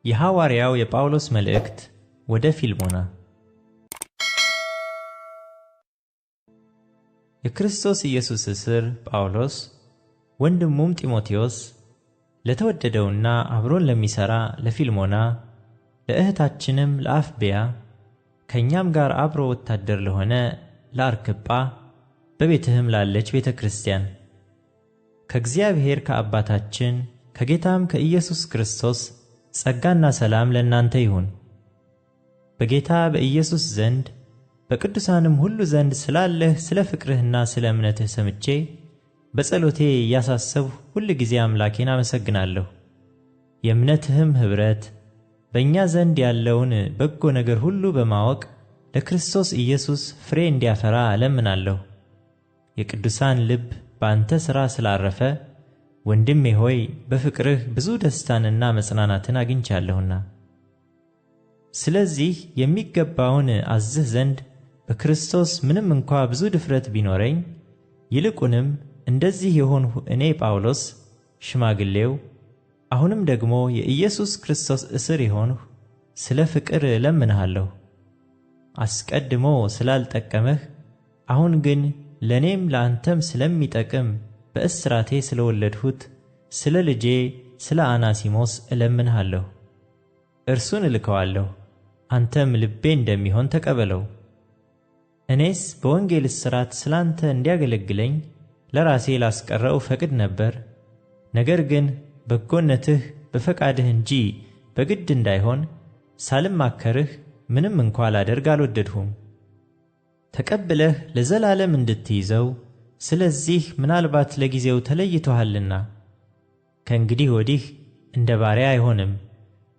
የሐዋርያው የጳውሎስ መልእክት ወደ ፊልሞና። የክርስቶስ ኢየሱስ እስር ጳውሎስ ወንድሙም ጢሞቴዎስ ለተወደደውና አብሮን ለሚሠራ ለፊልሞና፣ ለእህታችንም ለአፍብያ፣ ከእኛም ጋር አብሮ ወታደር ለሆነ ለአርክጳ፣ በቤትህም ላለች ቤተ ክርስቲያን ከእግዚአብሔር ከአባታችን ከጌታም ከኢየሱስ ክርስቶስ ጸጋና ሰላም ለእናንተ ይሁን። በጌታ በኢየሱስ ዘንድ በቅዱሳንም ሁሉ ዘንድ ስላለህ ስለ ፍቅርህና ስለ እምነትህ ሰምቼ በጸሎቴ እያሳሰብሁ ሁል ጊዜ አምላኬን አመሰግናለሁ። የእምነትህም ኅብረት በእኛ ዘንድ ያለውን በጎ ነገር ሁሉ በማወቅ ለክርስቶስ ኢየሱስ ፍሬ እንዲያፈራ እለምናለሁ። የቅዱሳን ልብ በአንተ ሥራ ስላረፈ ወንድሜ ሆይ በፍቅርህ ብዙ ደስታንና መጽናናትን አግኝቻለሁና፣ ስለዚህ የሚገባውን አዝህ ዘንድ በክርስቶስ ምንም እንኳ ብዙ ድፍረት ቢኖረኝ፣ ይልቁንም እንደዚህ የሆንሁ እኔ ጳውሎስ ሽማግሌው፣ አሁንም ደግሞ የኢየሱስ ክርስቶስ እስር የሆንሁ ስለ ፍቅር እለምንሃለሁ። አስቀድሞ ስላልጠቀመህ አሁን ግን ለእኔም ለአንተም ስለሚጠቅም በእስራቴ ስለወለድሁት ስለ ልጄ ስለ አናሲሞስ እለምንሃለሁ። እርሱን እልከዋለሁ፣ አንተም ልቤ እንደሚሆን ተቀበለው። እኔስ በወንጌል እስራት ስላንተ እንዲያገለግለኝ ለራሴ ላስቀረው ፈቅድ ነበር። ነገር ግን በጎነትህ በፈቃድህ እንጂ በግድ እንዳይሆን ሳልማከርህ ምንም እንኳ ላደርግ አልወደድሁም። ተቀብለህ ለዘላለም እንድትይዘው ስለዚህ ምናልባት ለጊዜው ተለይቶሃልና ከእንግዲህ ወዲህ እንደ ባሪያ አይሆንም።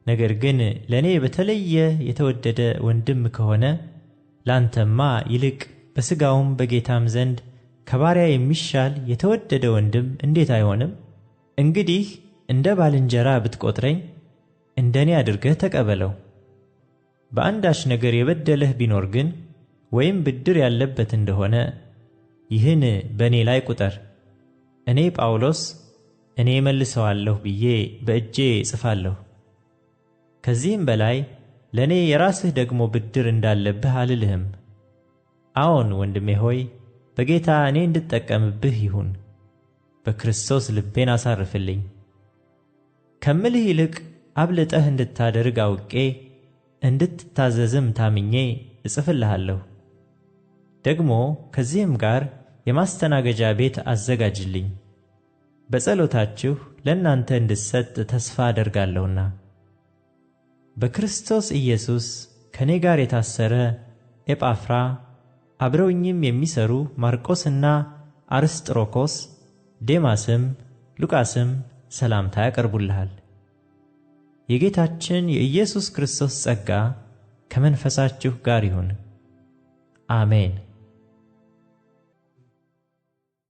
ነገር ግን ለእኔ በተለየ የተወደደ ወንድም ከሆነ ላንተማ ይልቅ በሥጋውም በጌታም ዘንድ ከባሪያ የሚሻል የተወደደ ወንድም እንዴት አይሆንም? እንግዲህ እንደ ባልንጀራ ብትቆጥረኝ እንደ እኔ አድርገህ ተቀበለው። በአንዳች ነገር የበደለህ ቢኖር ግን ወይም ብድር ያለበት እንደሆነ ይህን በእኔ ላይ ቁጠር። እኔ ጳውሎስ እኔ እመልሰዋለሁ ብዬ በእጄ እጽፋለሁ። ከዚህም በላይ ለእኔ የራስህ ደግሞ ብድር እንዳለብህ አልልህም። አዎን ወንድሜ ሆይ በጌታ እኔ እንድጠቀምብህ ይሁን። በክርስቶስ ልቤን አሳርፍልኝ። ከምልህ ይልቅ አብልጠህ እንድታደርግ አውቄ እንድትታዘዝም ታምኜ እጽፍልሃለሁ። ደግሞ ከዚህም ጋር የማስተናገጃ ቤት አዘጋጅልኝ፣ በጸሎታችሁ ለእናንተ እንድሰጥ ተስፋ አደርጋለሁና። በክርስቶስ ኢየሱስ ከእኔ ጋር የታሰረ ኤጳፍራ፣ አብረውኝም የሚሰሩ ማርቆስና አርስጥሮኮስ፣ ዴማስም ሉቃስም ሰላምታ ያቀርቡልሃል። የጌታችን የኢየሱስ ክርስቶስ ጸጋ ከመንፈሳችሁ ጋር ይሁን። አሜን።